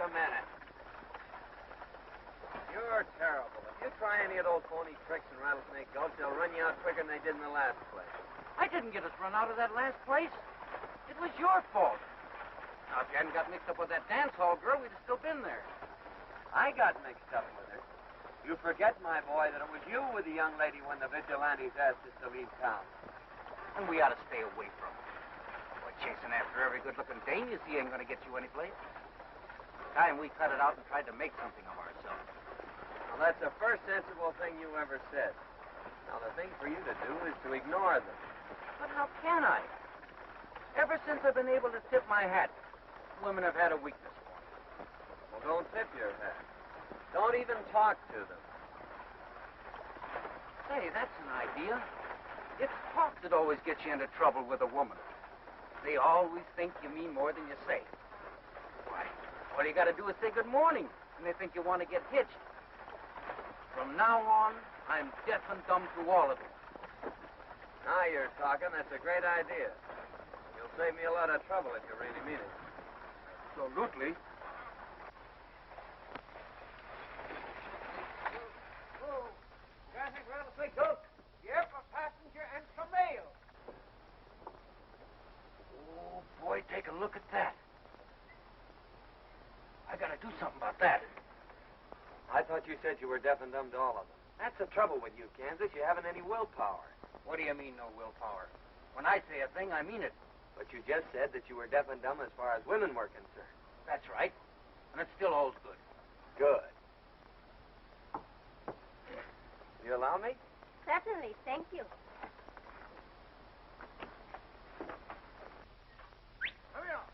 a minute. You're terrible. If you try any of those phony tricks in Rattlesnake Gulch, they'll run you out quicker than they did in the last place. I didn't get us run out of that last place. It was your fault. Now, if you hadn't got mixed up with that dance hall girl, we'd have still been there. I got mixed up with her. You forget, my boy, that it was you with the young lady when the vigilantes asked us to leave town. And we ought to stay away from her. Boy, chasing after every good-looking dame you see ain't going to get you anyplace. It's time we cut it out and tried to make something of ourselves. Well, that's the first sensible thing you ever said. Now, the thing for you to do is to ignore them. But how can I? Ever since I've been able to tip my hat, women have had a weakness for me. Well, don't tip your hat. Don't even talk to them. Say, that's an idea. It's talk that always gets you into trouble with a woman. They always think you mean more than you say. Why, all you got to do is say good morning, and they think you want to get hitched. From now on, I'm deaf and dumb to all of it. Now you're talking. That's a great idea. You'll save me a lot of trouble if you really mean it. Absolutely. Oh, Rattlesnake Gulch. Here for passenger and for mail. Oh, boy, take a look at that. I gotta do something about that. I thought you said you were deaf and dumb to all of them. That's the trouble with you, Kansas. You haven't any willpower. What do you mean, no willpower? When I say a thing, I mean it. But you just said that you were deaf and dumb as far as women were concerned. That's right. And it still holds good. Good. You allow me? Certainly, thank you. Hurry up.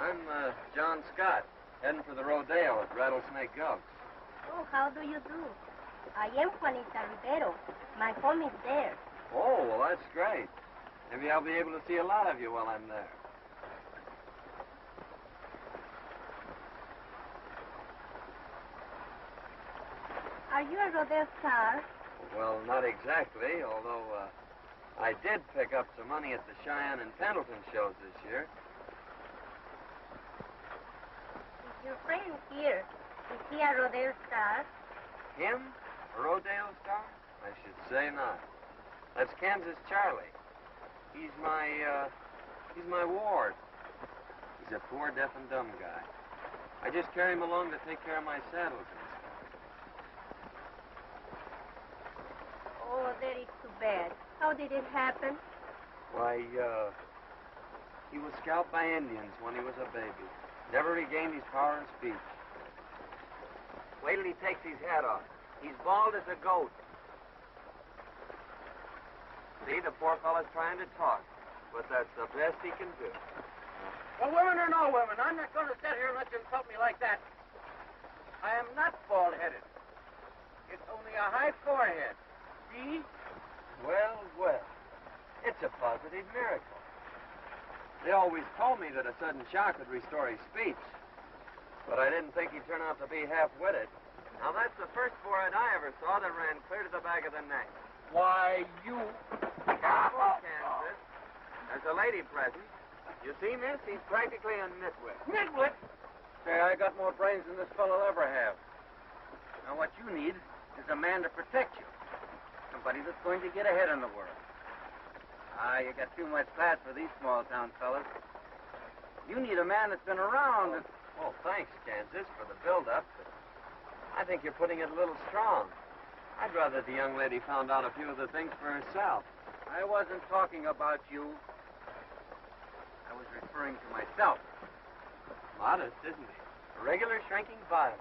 I'm John Scott, heading for the Rodeo at Rattlesnake Gulch. Oh, how do you do? I am Juanita Rivero. My home is there. Oh, well, that's great. Maybe I'll be able to see a lot of you while I'm there. Are you a rodeo star? Well, not exactly, although I did pick up some money at the Cheyenne and Pendleton shows this year. Is your friend here? Is he a rodeo star? Him? A rodeo star? I should say not. That's Kansas Charlie. He's my ward. He's a poor deaf and dumb guy. I just carry him along to take care of my saddles and stuff. Oh, that is too bad. How did it happen? Why, he was scalped by Indians when he was a baby. Never regained his power of speech. Wait till he takes his hat off. He's bald as a goat. See, the poor fellow's trying to talk, but that's the best he can do. Well, women or no women, I'm not going to sit here and let you insult me like that. I am not bald-headed. It's only a high forehead. See? Well, well. It's a positive miracle. They always told me that a sudden shock would restore his speech, but I didn't think he'd turn out to be half-witted. Now, that's the first forehead I ever saw that ran clear to the back of the neck. Why, you... Careful, Kansas. There's a lady present. You see, miss, he's practically a nitwit. Nitwit? Say, I got more brains than this fellow'll ever have. Now, what you need is a man to protect you. Somebody that's going to get ahead in the world. Ah, you got too much class for these small-town fellas. You need a man that's been around. Oh, thanks, Kansas, for the build-up, but I think you're putting it a little strong. I'd rather the young lady found out a few of the things for herself. I wasn't talking about you. I was referring to myself. Modest, isn't he? A regular shrinking violet.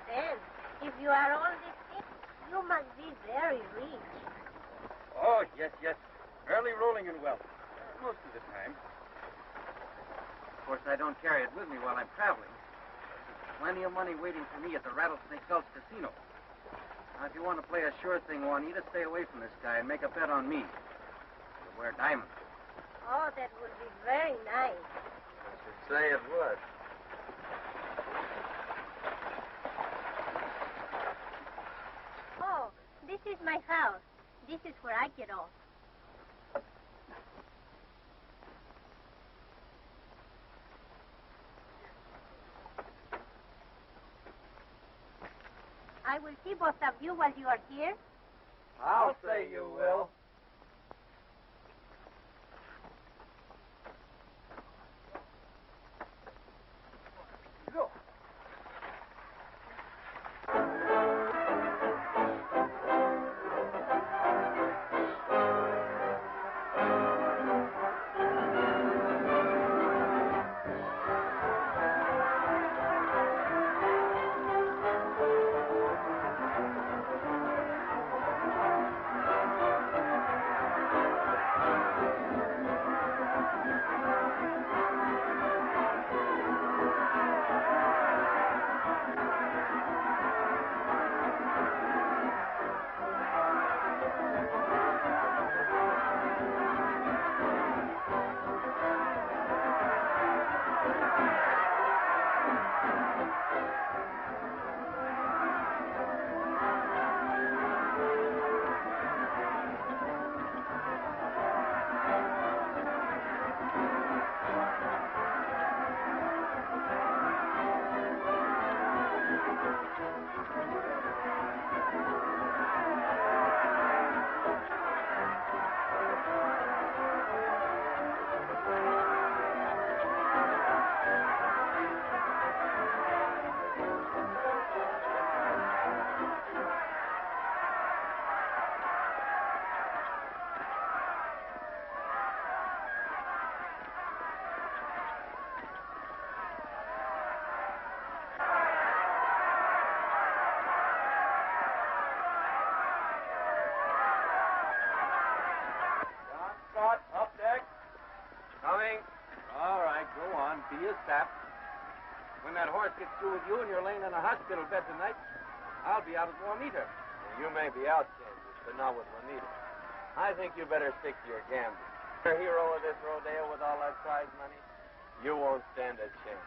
Then, if you are all these things, you must be very rich. Oh, yes, yes. Early rolling in wealth. Most of the time. Of course, I don't carry it with me while I'm traveling. There's plenty of money waiting for me at the Rattlesnake Gulch Casino. Now, if you want to play a sure thing, Juanita, stay away from this guy and make a bet on me. He'll wear diamonds. Oh, that would be very nice. I should say it would. Oh, this is my house. This is where I get off. I will see both of you while you are here. I'll say you will. Be a sap. When that horse gets through with you and you're laying in a hospital bed tonight, I'll be out at Juanita. You may be out, Kansas, but not with Juanita. I think you better stick to your gambling. You're a hero of this rodeo with all that prize money. You won't stand a chance.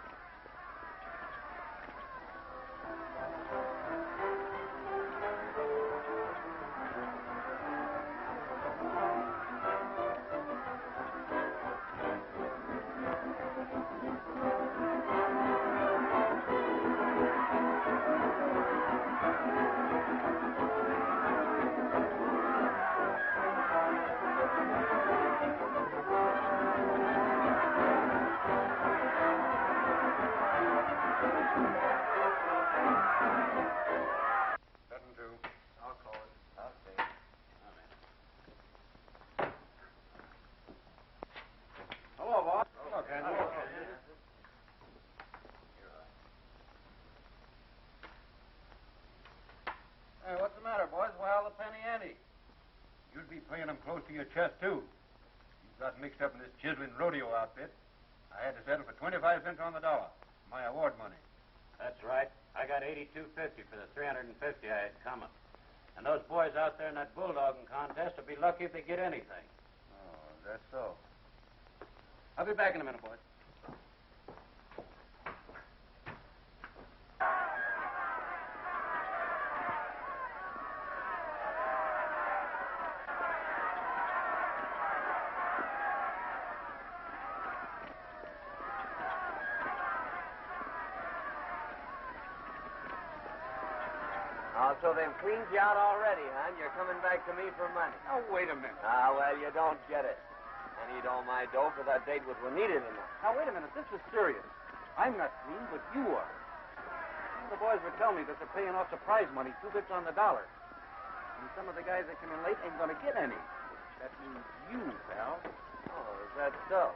Hey, what's the matter, boys? Why all the penny ante? You'd be playing them close to your chest, too. You got mixed up in this chiseling rodeo outfit. I had to settle for 25 cents on the dollar. My award money. That's right. I got $82.50 for the $350 I had coming. And those boys out there in that bulldogging contest will be lucky if they get anything. Oh, that's so. I'll be back in a minute, boys. Oh, so they've cleaned you out already, huh? And you're coming back to me for money. Now, wait a minute. Ah, well, you don't get it. I need all my dough for that date with Juanita tonight. Now, wait a minute. This is serious. I'm not clean, but you are. The boys were telling me that they're paying off the prize money, 2 bits on the dollar. And some of the guys that come in late ain't going to get any. That means you, pal. Oh, is that so?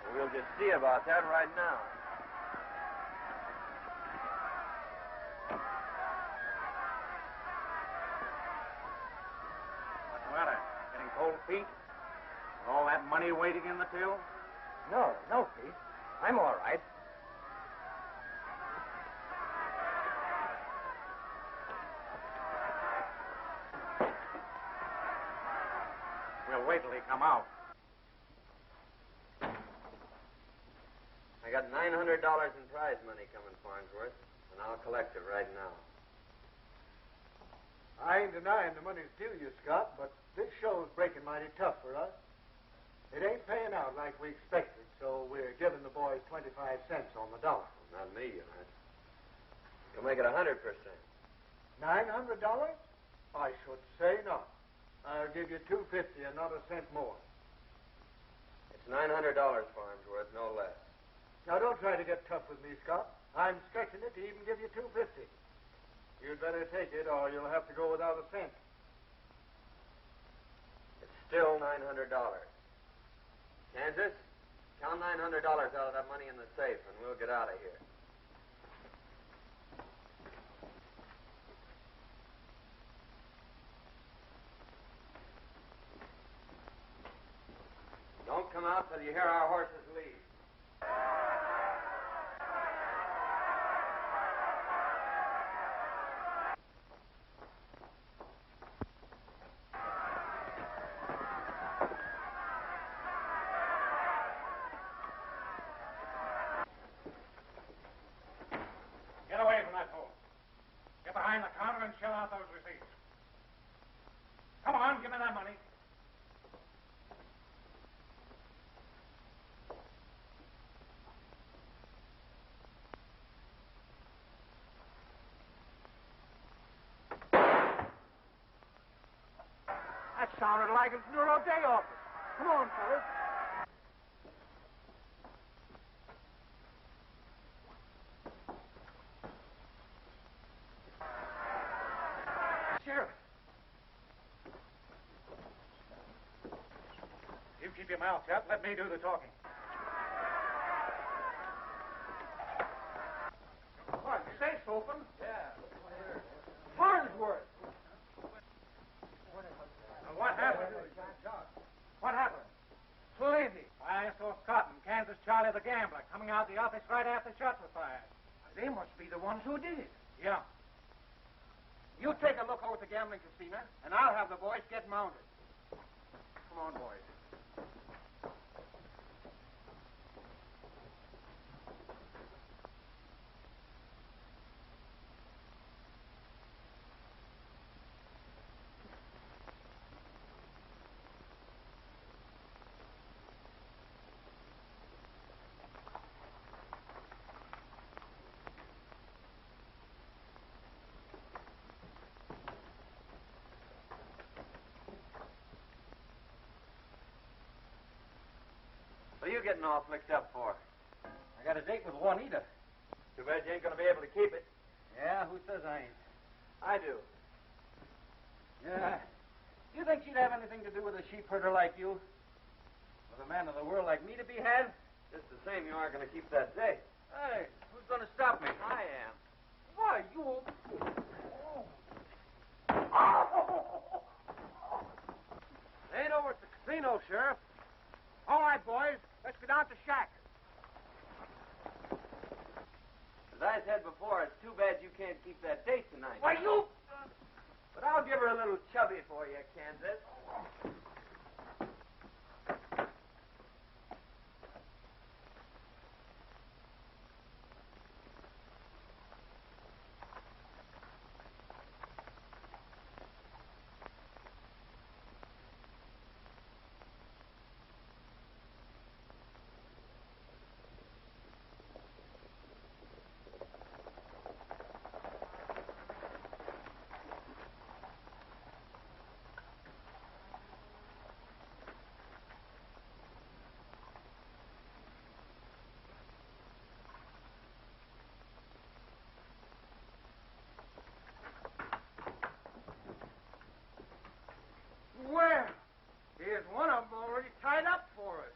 Well, we'll just see about that right now. What's the matter? Getting cold feet? With all that money waiting in the till? No, Pete. I'm all right. We'll wait till they come out. I got $900 in prize money coming, Farnsworth, and I'll collect it right now. I ain't denying the money's due you, Scott, but this show's breaking mighty tough for us. It ain't paying out like we expected, so we're giving the boys 25 cents on the dollar. Well, not me, all right. You'll make it 100%. $900? I should say not. I'll give you $250 and not a cent more. It's $900 Farnsworth, no less. Now, don't try to get tough with me, Scott. I'm stretching it to even give you $250. You'd better take it, or you'll have to go without a cent. It's still $900. Kansas, count $900 out of that money in the safe, and we'll get out of here. Don't come out till you hear our horses leave. Get away from that pole. Get behind the counter and shell out those receipts. Come on, give me that money. That sounded like it's the Rodeo office. Come on, fellas. Sheriff. You keep your mouth shut. Let me do the talking. What, the safe's open? Yeah. Farnsworth. What happened? What happened? Plenty. I saw Scott and Kansas Charlie the gambler coming out of the office right after shots were fired. They must be the ones who did it. Yeah. You take a look over at the gambling casino, and I'll have the boys get mounted. Come on, boys. What are you getting all flicked up for? I got a date with Juanita. Too bad you ain't going to be able to keep it. Yeah, who says I ain't? I do. Yeah. You think she'd have anything to do with a sheep herder like you? With a man of the world like me to be had? Just the same, you aren't going to keep that date. Hey, who's going to stop me? I am. Why, you... Ain't over at the casino, Sheriff. All right, boys. Let's go down to Shack. As I said before, it's too bad you can't keep that date tonight. Why, you... But I'll give her a little chubby for you, Kansas. Well, here's one of them already tied up for us.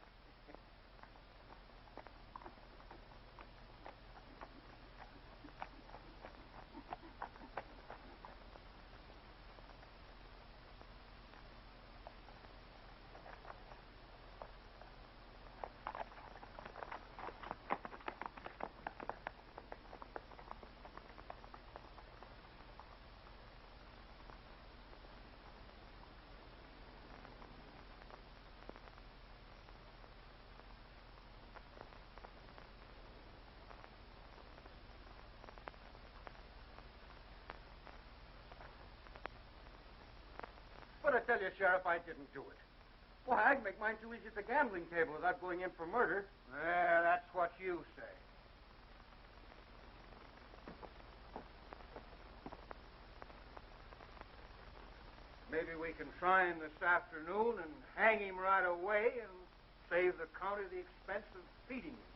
But I tell you, Sheriff, I didn't do it. Why, I can make mine too easy at the gambling table without going in for murder. That's what you say. maybe we can try him this afternoon and hang him right away and save the county the expense of feeding him.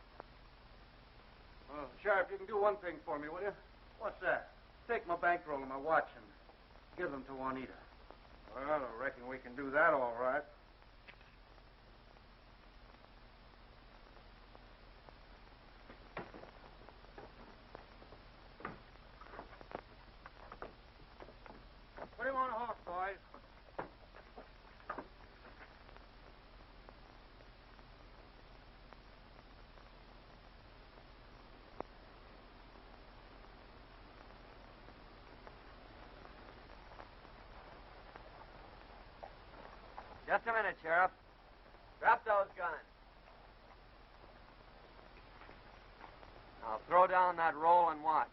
Well, Sheriff, you can do one thing for me, will you? What's that? Take my bankroll and my watch and give them to Juanita. Well, I reckon we can do that all right. Put him on a horse, boys. Just a minute, Sheriff. Drop those guns. Now throw down that roll and watch.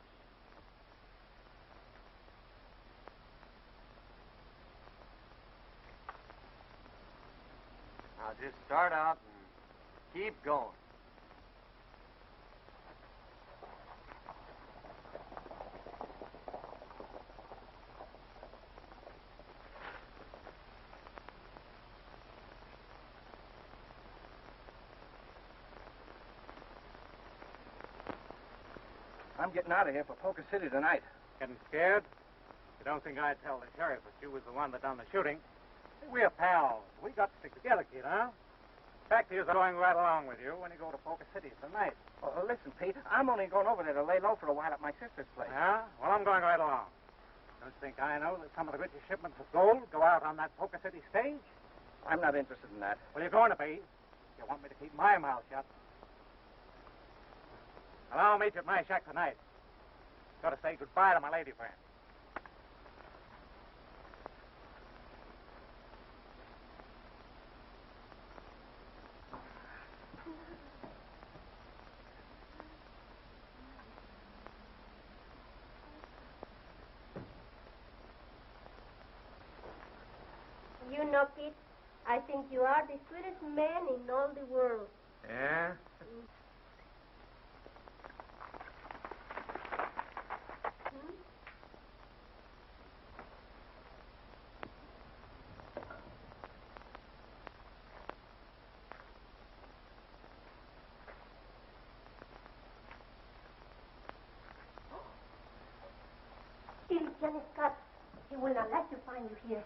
Now just start out and keep going. I'm getting out of here for Poker City tonight. Getting scared? You don't think I'd tell the sheriff that you was the one that done the shooting? We're pals. We got to stick together, kid, huh? Fact is, I'm going right along with you when you go to Poker City tonight. Oh, listen, Pete, I'm only going over there to lay low for a while at my sister's place. Yeah? Well, I'm going right along. Don't think I know that some of the richest shipments of gold go out on that Poker City stage? I'm not interested in that. Well, you're going to be. You want me to keep my mouth shut. Well, I'll meet you at my shack tonight. Got to say goodbye to my lady friend. You know, Pete, I think you are the sweetest man in all the world. Yeah? Eddy Chandler, Scott, he will not let you find you here.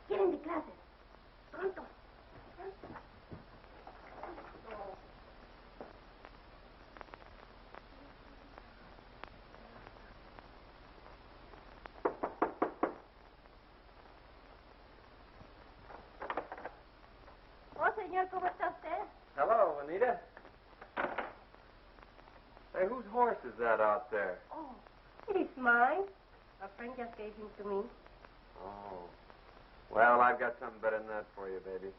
Get in the closet. Pronto. Oh, señor, ¿cómo está usted? Hello, Anita. Hey, whose horse is that out there? Oh, it is mine. A friend just gave him to me. Oh. Well, I've got something better than that for you, baby.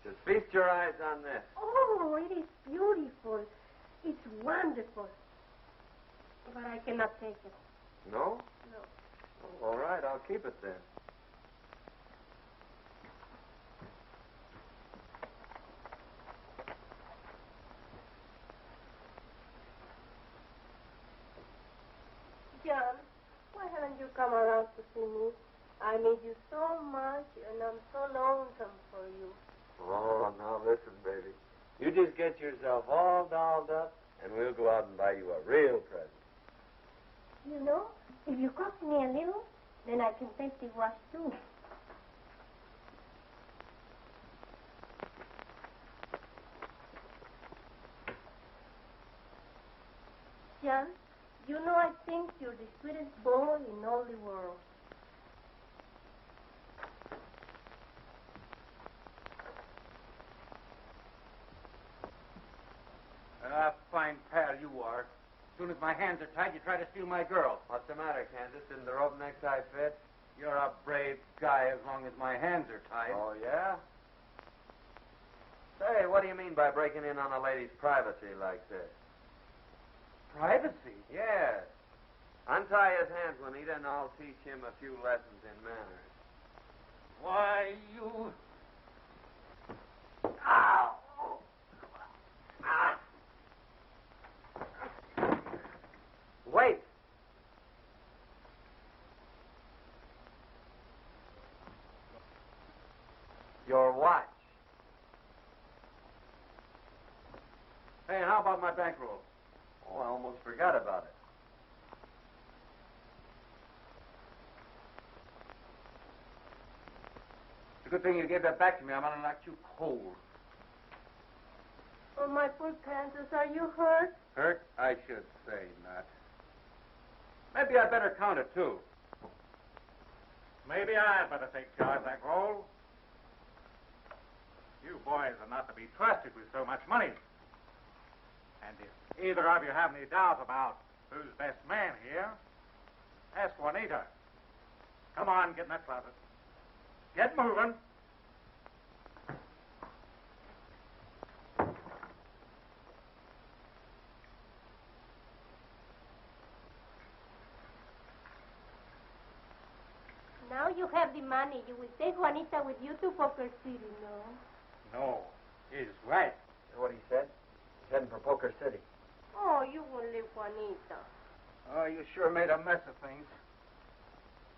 Just feast your eyes on this. Oh, it is beautiful. It's wonderful. But I cannot take it. No? No. Oh, all right, I'll keep it then. John, why haven't you come around to see me? I miss you so much, and I'm so lonesome for you. Oh, now listen, baby. You just get yourself all dolled up, and we'll go out and buy you a real present. You know, if you cost me a little, then I can take the wash too. John, you know I think you're the sweetest boy in all the world. Fine pal you are. As soon as my hands are tied, you try to steal my girl. What's the matter, Kansas? Didn't the rope necktie fit? You're a brave guy as long as my hands are tied. Oh, yeah? Say, what do you mean by breaking in on a lady's privacy like this? Privacy? Yes. Untie his hands, Juanita, and I'll teach him a few lessons in manners. Why, you... Ow! Wait. about my bankroll? Oh, I almost forgot about it. It's a good thing you gave that back to me. I'm going to knock you cold. Oh, my poor Kansas, are you hurt? Hurt? I should say not. Maybe I'd better count it, too. Maybe I'd better take charge of that roll. You boys are not to be trusted with so much money. And if either of you have any doubt about who's best man here, ask Juanita. Come on, get in that closet. Get moving. Now you have the money. You will take Juanita with you to Poker City, no? No, he's right. Hear what he said? He's heading for Poker City. Oh, you won't leave Juanita. Oh, you sure made a mess of things.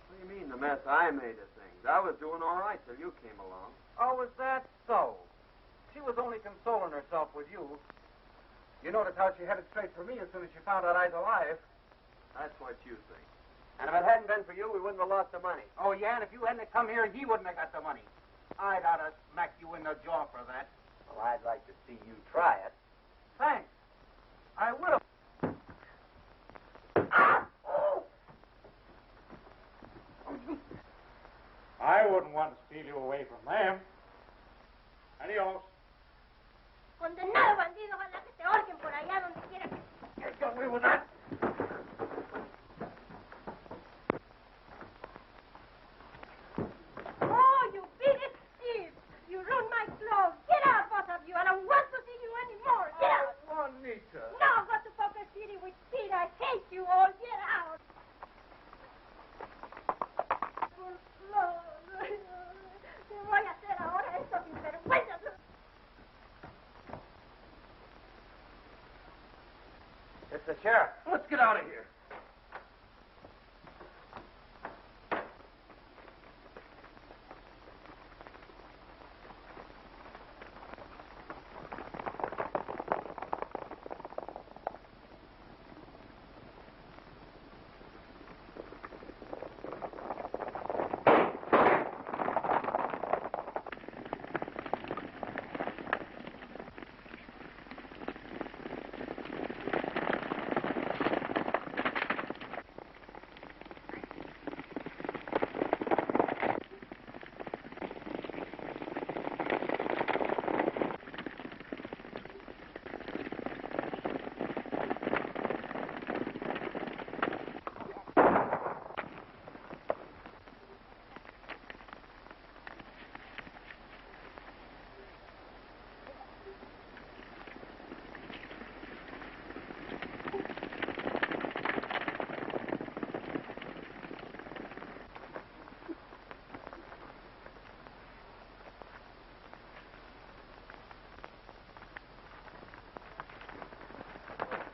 What do you mean, the mess I made of things? I was doing all right till you came along. Oh, was that so? She was only consoling herself with you. You noticed how she headed straight for me as soon as she found out I was alive. That's what you think. And if it hadn't been for you, we wouldn't have lost the money. Oh, yeah, and if you hadn't come here, he wouldn't have got the money. I'd ought to smack you in the jaw for that. Well, I'd like to see you try it. Thanks. I will. I wouldn't want to steal you away from them. Adios. Condenado bandido, ojalá que te ahorquen por allá donde quiera que... Get away with that. Oh, you big thief! You ruined my clothes. Get out, both of you. I don't want to see you anymore. Get out! Juanita. No, go to Poker City with Pete. I hate you all. Get out! Por clothes. ¿Qué voy a hacer ahora? Esto sin vergüenza. It's the sheriff. Let's get out of here.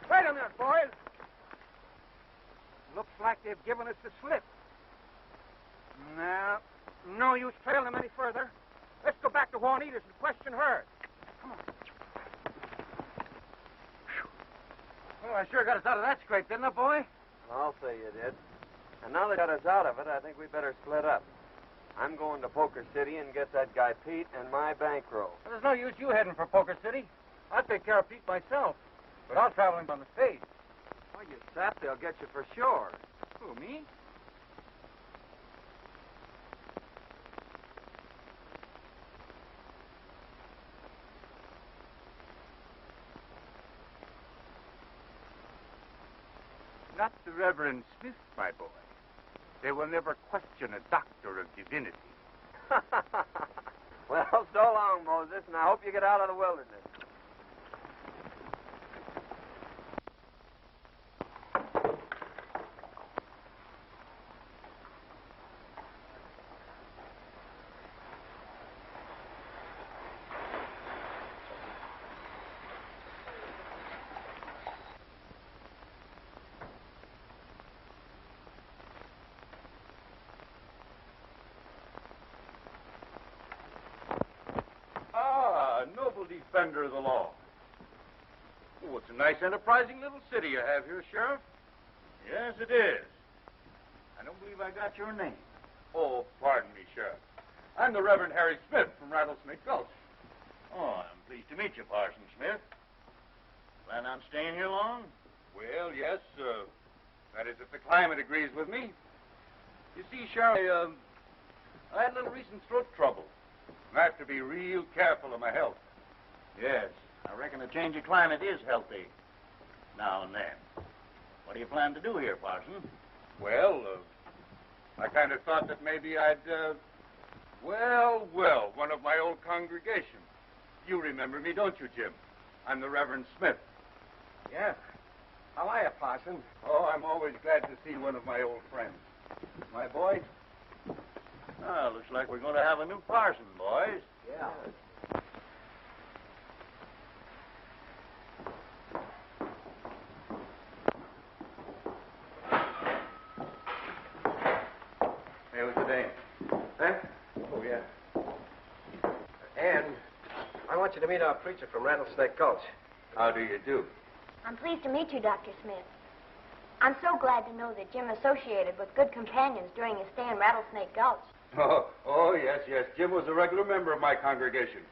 Wait a minute, boys. Looks like they've given us the slip. No use trailing them any further. Let's go back to Juanita's and question her. Come on. Well, I sure got us out of that scrape, didn't I, boy? I'll say you did. And now they got us out of it, I think we better split up. I'm going to Poker City and get that guy Pete and my bankroll. Well, there's no use you heading for Poker City. I'll take care of Pete myself. But I'll travel him on the stage. Oh, you sap, they'll get you for sure. Who, me? Not the Reverend Smith, my boy. They will never question a doctor of divinity. Well, so long, Moses, and I hope you get out of the wilderness. Noble defender of the law. Oh, it's a nice, enterprising little city you have here, Sheriff. Yes, it is. I don't believe I got your name. Oh, pardon me, Sheriff. I'm the Reverend Harry Smith from Rattlesnake Gulch. Oh, I'm pleased to meet you, Parson Smith. Plan on staying here long? Well, yes, that is if the climate agrees with me. You see, Sheriff, I had a little recent throat trouble. I have to be real careful of my health. Yes. I reckon a change of climate is healthy now and then. What do you plan to do here, Parson? Well, I kind of thought that maybe I'd, one of my old congregation. You remember me, don't you, Jim? I'm the Reverend Smith. Yeah. How are you, Parson? Oh, I'm always glad to see one of my old friends. My boy? Oh, looks like we're going to have a new parson, boys. Yeah. Hey, what's the name? Huh? Oh, yeah. Anne, I want you to meet our preacher from Rattlesnake Gulch. How do you do? I'm pleased to meet you, Dr. Smith. I'm so glad to know that Jim associated with good companions during his stay in Rattlesnake Gulch. Oh, yes. Jim was a regular member of my congregation.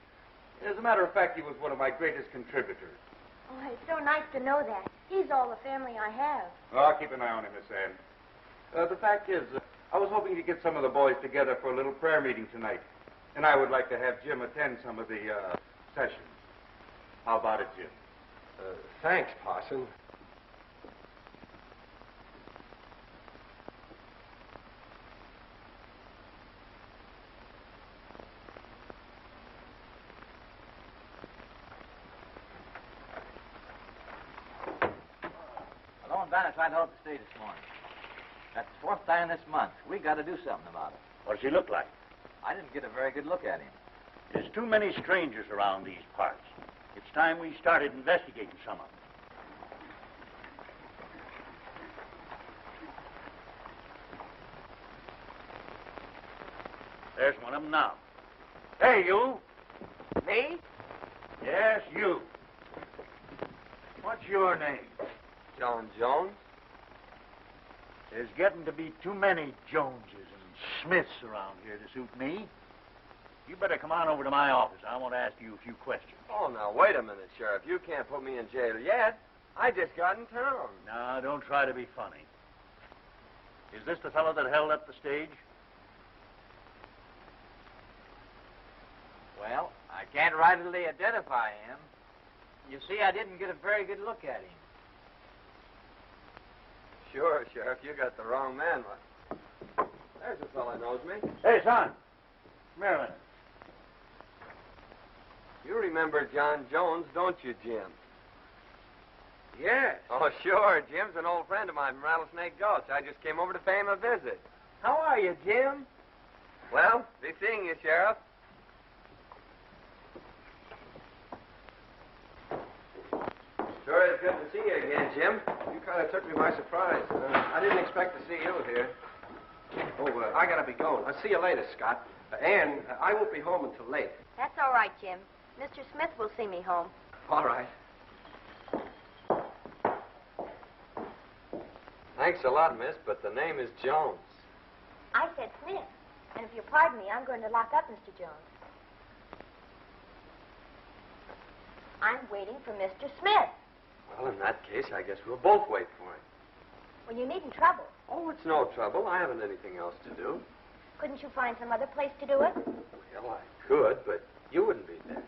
As a matter of fact, he was one of my greatest contributors. Oh, it's so nice to know that. He's all the family I have. Oh, I'll keep an eye on him, Miss Ann. The fact is, I was hoping to get some of the boys together for a little prayer meeting tonight. And I would like to have Jim attend some of the sessions. How about it, Jim? Thanks, Parson. Hello, and Banner tried to help the state this morning. That's the fourth time this month. We got to do something about it. What does he look like? I didn't get a very good look at him. There's too many strangers around these parts. It's time we started investigating some of them. There's one of them now. Hey, you. Me? Yes, you. What's your name? John Jones? There's getting to be too many Joneses and Smiths around here to suit me. You better come on over to my office. I want to ask you a few questions. Oh, now, wait a minute, Sheriff. You can't put me in jail yet. I just got in town. Now, don't try to be funny. Is this the fellow that held up the stage? Well, I can't rightly identify him. You see, I didn't get a very good look at him. Sure, Sheriff. You got the wrong man. There's a fellow knows me. Hey, son. Come here a minute. You remember John Jones, don't you, Jim? Yes. Oh, sure. Jim's an old friend of mine from Rattlesnake Gulch. I just came over to pay him a visit. How are you, Jim? Well, be seeing you, Sheriff. Sure is good to see you again, Jim. You kind of took me by surprise. I didn't expect to see you here. Oh, I gotta be going. I'll see you later, Scott. Anne, I won't be home until late. That's all right, Jim. Mr. Smith will see me home. All right. Thanks a lot, miss, but the name is Jones. I said Smith. And if you pardon me, I'm going to lock up Mr. Jones. I'm waiting for Mr. Smith. Well, in that case, I guess we'll both wait for him. Well, you needn't trouble. Oh, it's no trouble. I haven't anything else to do. Couldn't you find some other place to do it? Well, I could, but you wouldn't be there.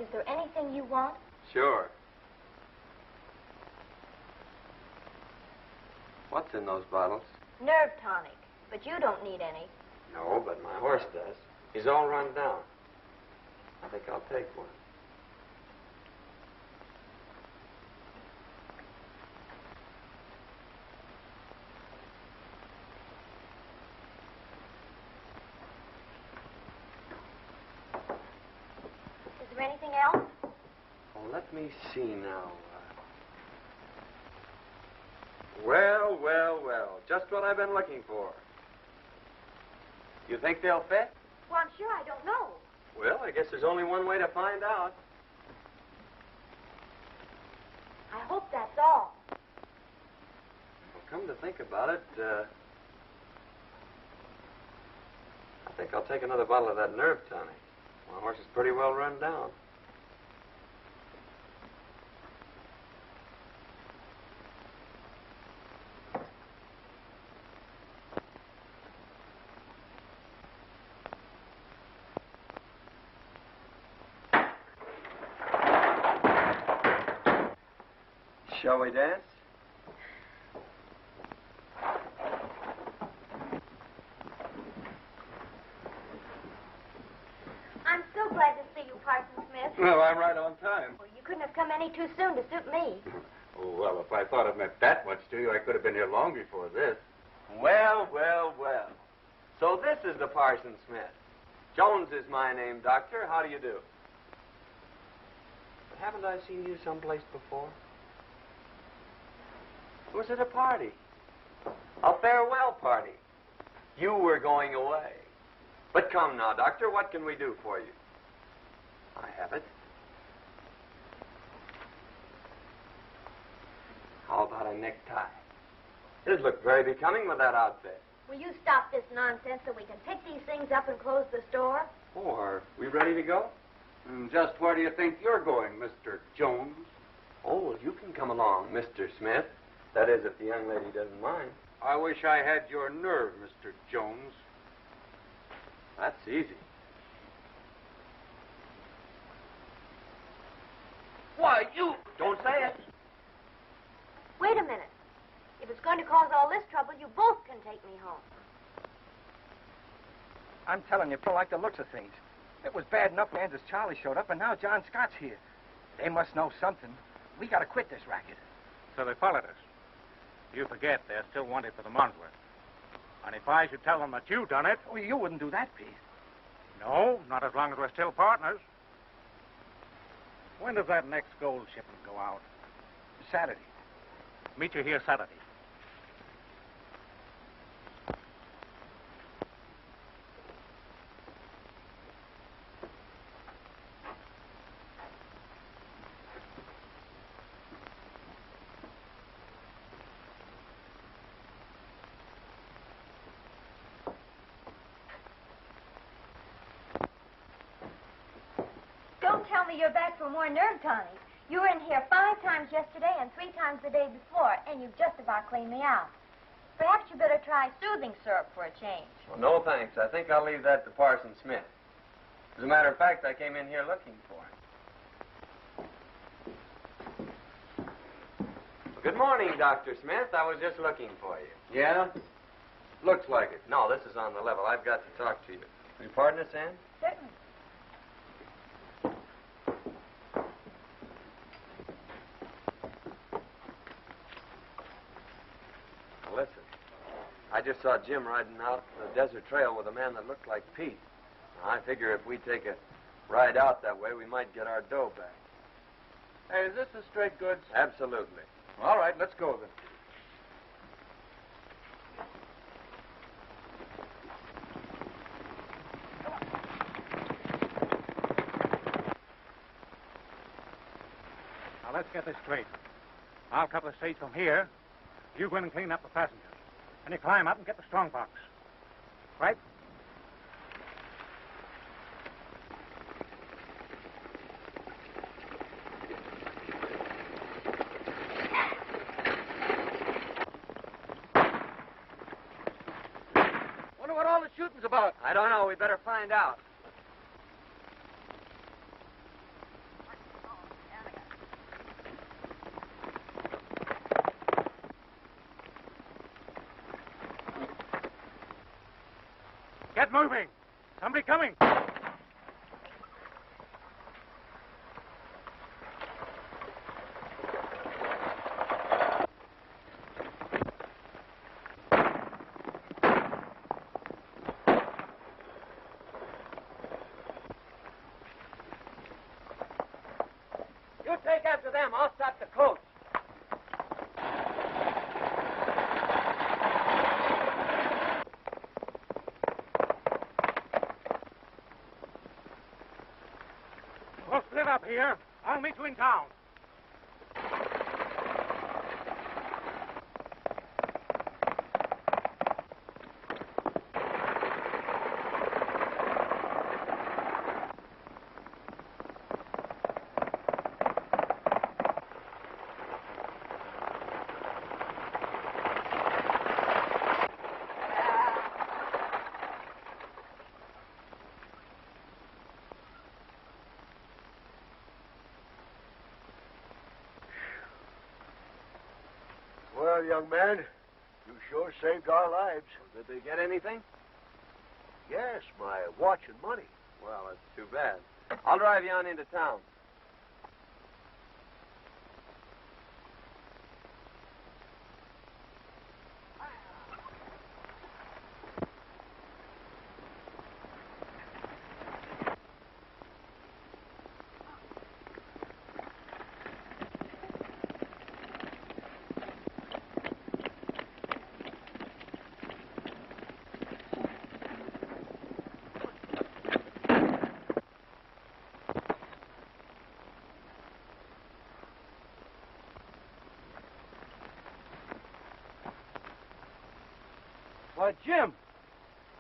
Is there anything you want? Sure. What's in those bottles? Nerve tonic. But you don't need any. No, but my horse does. He's all run down. I think I'll take one. Is there anything else? Well, let me see now. Well. Just what I've been looking for. You think they'll fit? Well, I'm sure I don't know. Well, I guess there's only one way to find out. I hope that's all. Well, come to think about it, I think I'll take another bottle of that nerve tonic. My horse is pretty well run down. Shall we dance? I'm so glad to see you, Parson Smith. Well, I'm right on time. Well, you couldn't have come any too soon to suit me. Oh, well, if I thought it meant that much to you, I could have been here long before this. Well, well, well. So this is the Parson Smith. Jones is my name, Doctor. How do you do? But haven't I seen you someplace before? Was it a party? A farewell party. You were going away. But come now, Doctor, what can we do for you? I have it. How about a necktie? It'd look very becoming with that outfit. Will you stop this nonsense so we can pick these things up and close the store? Oh, are we ready to go? And just where do you think you're going, Mr. Jones? Oh, well, you can come along, Mr. Smith. That is, if the young lady doesn't mind. I wish I had your nerve, Mr. Jones. That's easy. Why, you... Don't say it. Wait a minute. If it's going to cause all this trouble, you both can take me home. I'm telling you, Phil, like the looks of things. It was bad enough Kansas Charlie showed up, and now John Scott's here. They must know something. We got to quit this racket. So they followed us. You forget they're still wanted for the Mondsworth. And if I should tell them that you done it... Oh, you wouldn't do that, Pete. No, not as long as we're still partners. When does that next gold shipment go out? Saturday. Meet you here Saturday. Don't tell me you're back for more nerve tonics. You were in here 5 times yesterday and 3 times the day before, and you've just about cleaned me out. Perhaps you better try soothing syrup for a change. Well, no, thanks. I think I'll leave that to Parson Smith. As a matter of fact, I came in here looking for him. Good morning, Dr. Smith. I was just looking for you. Yeah? Looks like it. No, this is on the level. I've got to talk to you. Will you pardon us, Anne? Certainly. Listen, I just saw Jim riding out the desert trail with a man that looked like Pete. Now, I figure if we take a ride out that way, we might get our dough back. Hey, is this the straight goods? Absolutely. All right, let's go then. Now, let's get this straight. I'll cut the stage from here. You go in and clean up the passengers. And you climb up and get the strong box. Right? Wonder what all the shooting's about. I don't know. We better find out. Get moving. Somebody coming. You take after them. I'll stop the coach. We'll split up here. I'll meet you in town. All right, Well, young man, you sure saved our lives. Did they get anything? Yes, my watch and money. Well, that's too bad. I'll drive you on into town. Why, Jim,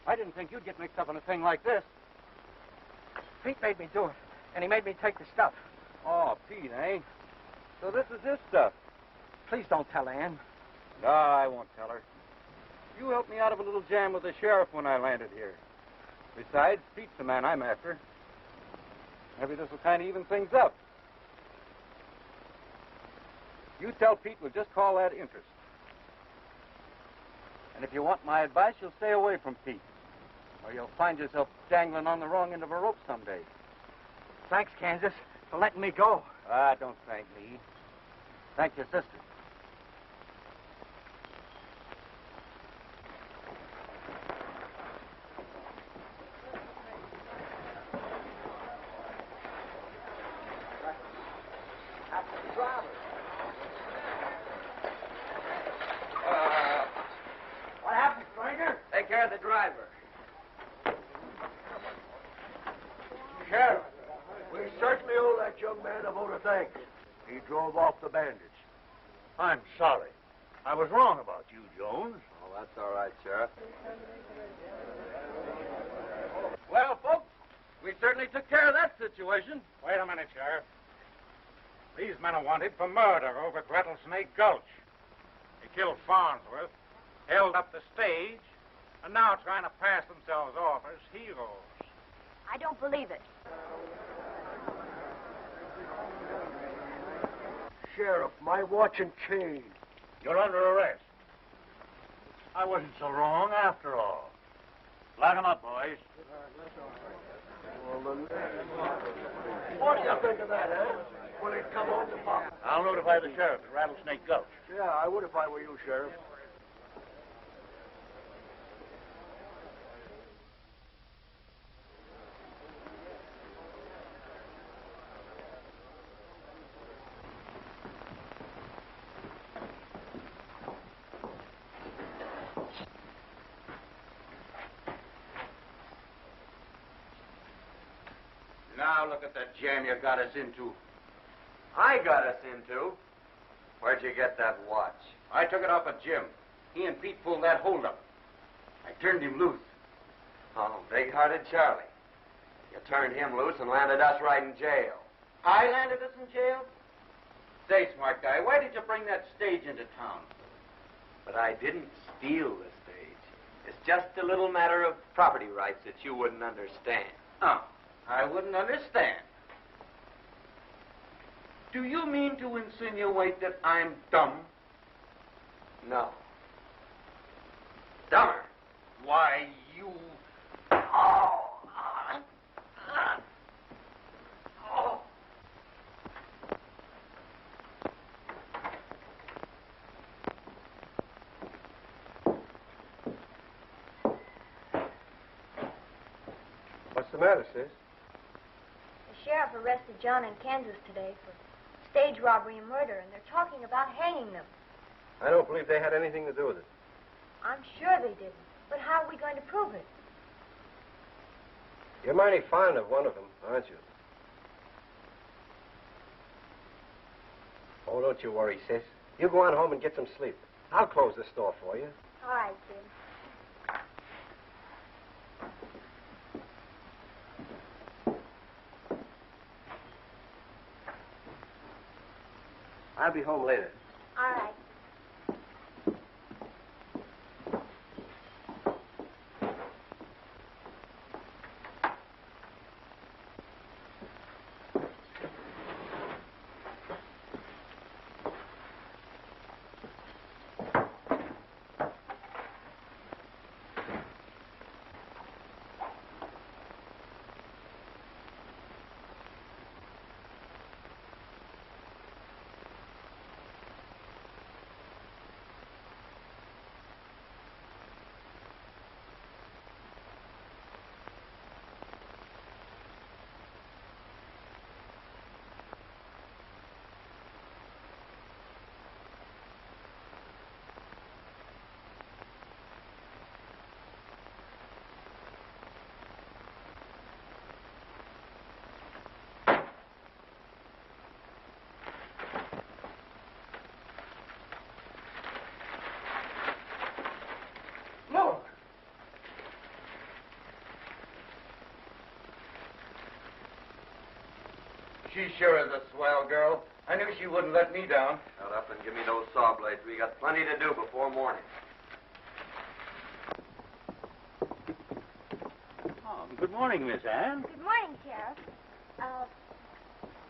I didn't think you'd get mixed up in a thing like this. Pete made me do it, and he made me take the stuff. Oh, Pete, eh? So this is his stuff. Please don't tell Anne. No, I won't tell her. You helped me out of a little jam with the sheriff when I landed here. Besides, Pete's the man I'm after. Maybe this will kind of even things up. You tell Pete we'll just call that interest. And if you want my advice, you'll stay away from Pete, or you'll find yourself dangling on the wrong end of a rope someday. Thanks, Kansas, for letting me go. Ah, don't thank me. Thank your sister. What happened, stranger? Take care of the driver. Sheriff, we certainly owe that young man a vote of thanks. He drove off the bandits. I'm sorry. I was wrong about you, Jones. Oh, that's all right, Sheriff. Well, folks, we certainly took care of that situation. Wait a minute, Sheriff. These men are wanted for murder over at Rattlesnake Gulch. They killed Farnsworth, held up the stage, and now trying to pass themselves off as heroes. I don't believe it. Sheriff, my watch and chain. You're under arrest. I wasn't so wrong after all. Lock 'em up, boys. What do you think of that, eh? Will it come home to Pop? I'll notify the sheriff at Rattlesnake Gulch. Yeah, I would if I were you, Sheriff. Now look at the jam you got us into. I got us into. Where'd you get that watch? I took it off of Jim. He and Pete pulled that holdup. I turned him loose. Oh, big-hearted Charlie. You turned him loose and landed us right in jail. I landed us in jail? Say, smart guy, why did you bring that stage into town? But I didn't steal the stage. It's just a little matter of property rights that you wouldn't understand. Oh, I wouldn't understand. Do you mean to insinuate that I'm dumb? No. Dumber. Why, you... What's the matter, sis? The sheriff arrested John in Kansas today for stage robbery and murder, and they're talking about hanging them. I don't believe they had anything to do with it. I'm sure they didn't. But how are we going to prove it? You're mighty fond of one of them, aren't you? Oh, don't you worry, sis. You go on home and get some sleep. I'll close the store for you. All right, Jim. I'll be home later. All right. She sure is a swell girl. I knew she wouldn't let me down. Shut up and give me those saw blades. We got plenty to do before morning. Oh, good morning, Miss Anne. Good morning, Sheriff.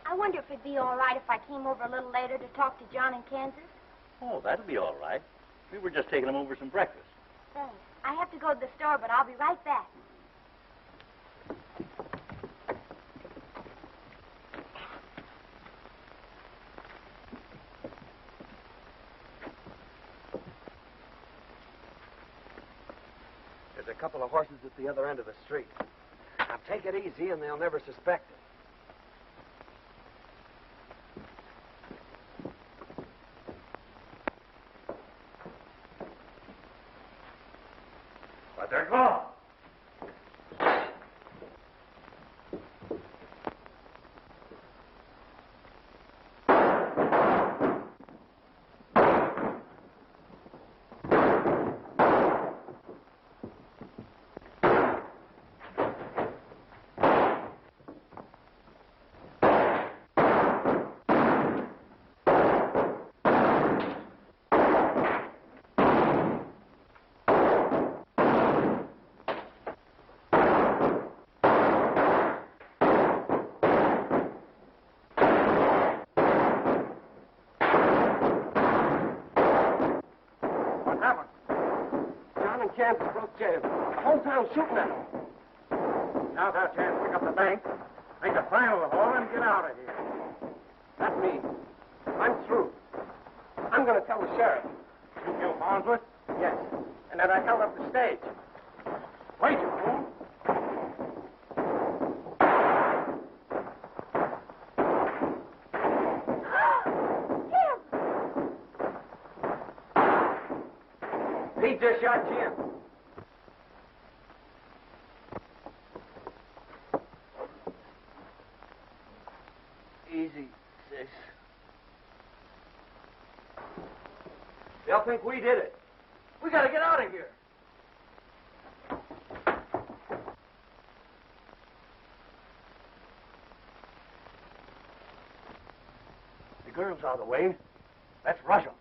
I wonder if it'd be all right if I came over a little later to talk to John in Kansas? Oh, that'll be all right. We were just taking him over some breakfast. Thanks. I have to go to the store, but I'll be right back. There's a couple of horses at the other end of the street. Now, take it easy, and they'll never suspect it. But they're gone. Kansas broke jail. The whole town's shooting at him. Now's our chance to pick up the bank, make a final haul, and get out of here. Not me. I'm through. I'm going to tell the sheriff. You killed Farnsworth? Yes. And that I held up the stage. Wait, you fool. He just shot Jim. Easy, sis. They'll think we did it. We got to get out of here. The girl's out of the way. Let's rush 'em.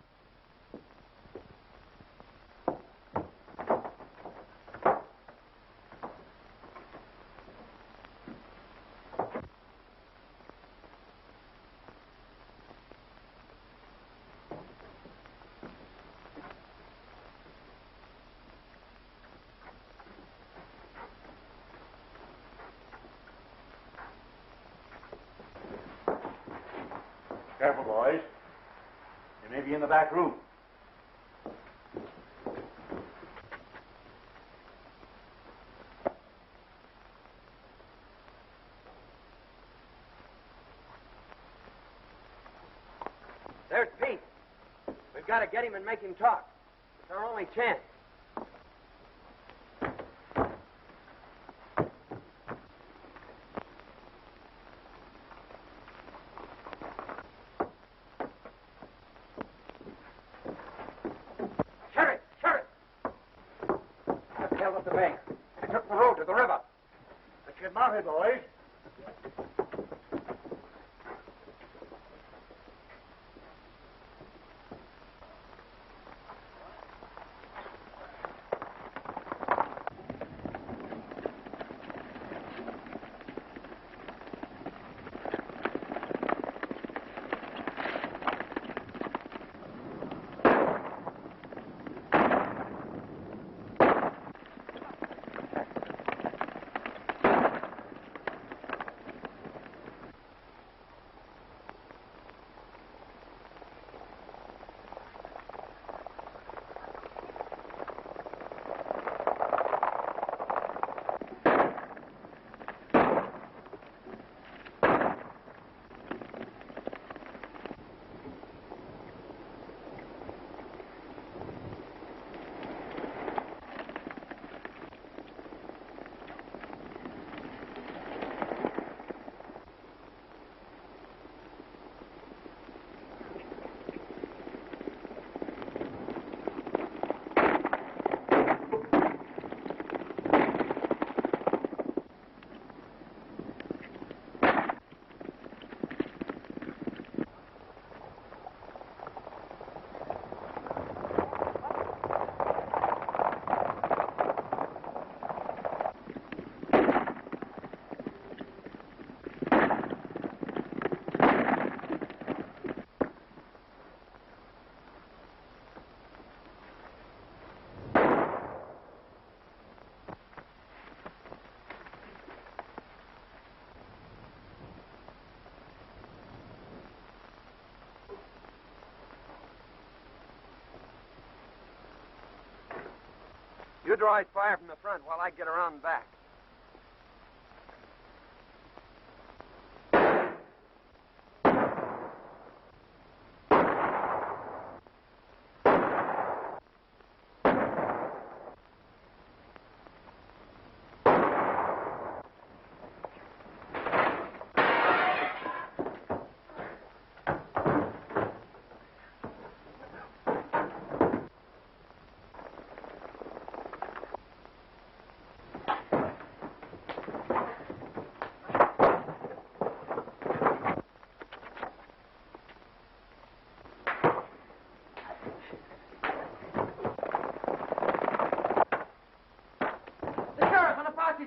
Careful, boys. They may be in the back room. There's Pete. We've got to get him and make him talk. It's our only chance. Sheriff! Just held up the bank. They took the road to the river. Let's get mounted, boys. You draw his fire from the front while I get around back.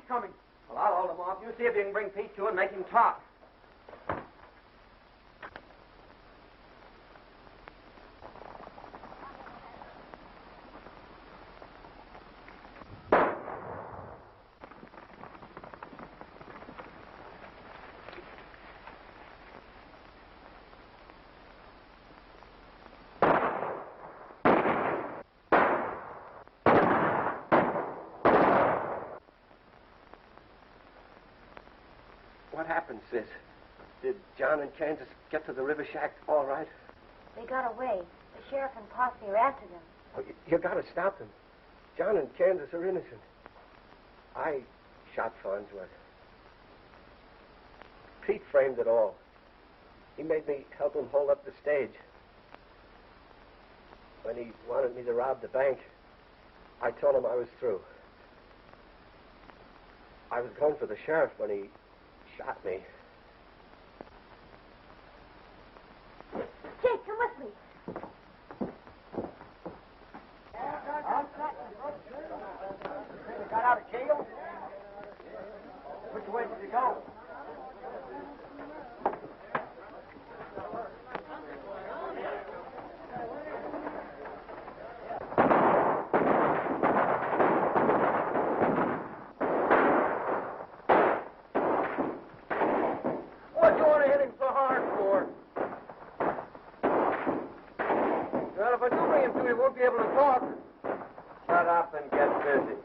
Coming. Well, I'll hold him off. You see if you can bring Pete to and make him talk. What happened, Sis? Did John and Kansas get to the river shack all right? They got away. The sheriff and posse are after them. Oh, you gotta stop them. John and Kansas are innocent. I shot Farnsworth. Pete framed it all. He made me help him hold up the stage. When he wanted me to rob the bank, I told him I was through. I was going for the sheriff when he shot me. Jake, come with me. Got out of jail? Which way did you go? What you want to hit him so hard for? Well, if I do bring him to, he won't be able to talk. Shut up and get busy.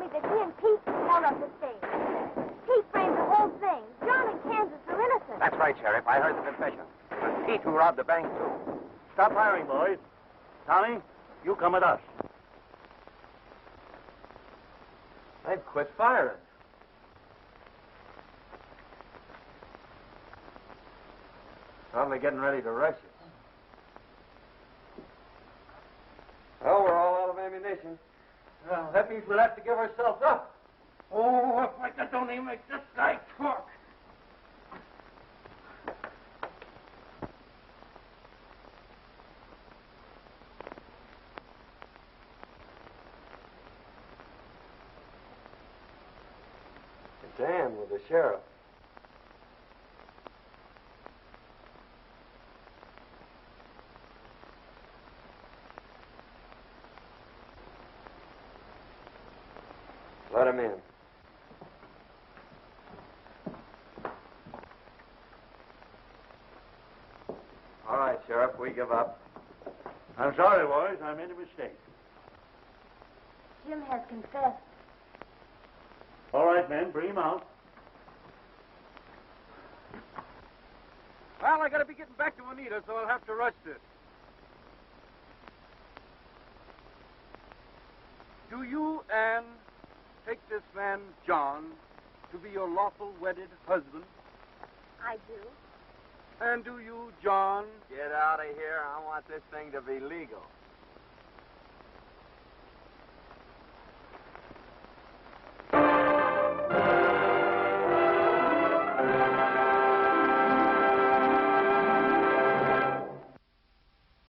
That he and Pete held up the stage. Pete framed the whole thing. John and Kansas are innocent. That's right, Sheriff. I heard the confession. It was Pete who robbed the bank, too. Stop firing, boys. Tommy, you come with us. They've quit firing. Probably getting ready to rush us. Well, we're all out of ammunition. Well, that means we'll have to give ourselves up. Oh, if I could only make this guy talk. It's Anne with the sheriff. Let him in. All right, Sheriff, we give up. I'm sorry, boys. I made a mistake. Jim has confessed. All right, men, bring him out. Well, I gotta be getting back to Juanita, so I'll have to rush this. Do you, Anne, take this man, John, to be your lawful wedded husband? I do. And do you, John? Get out of here. I want this thing to be legal.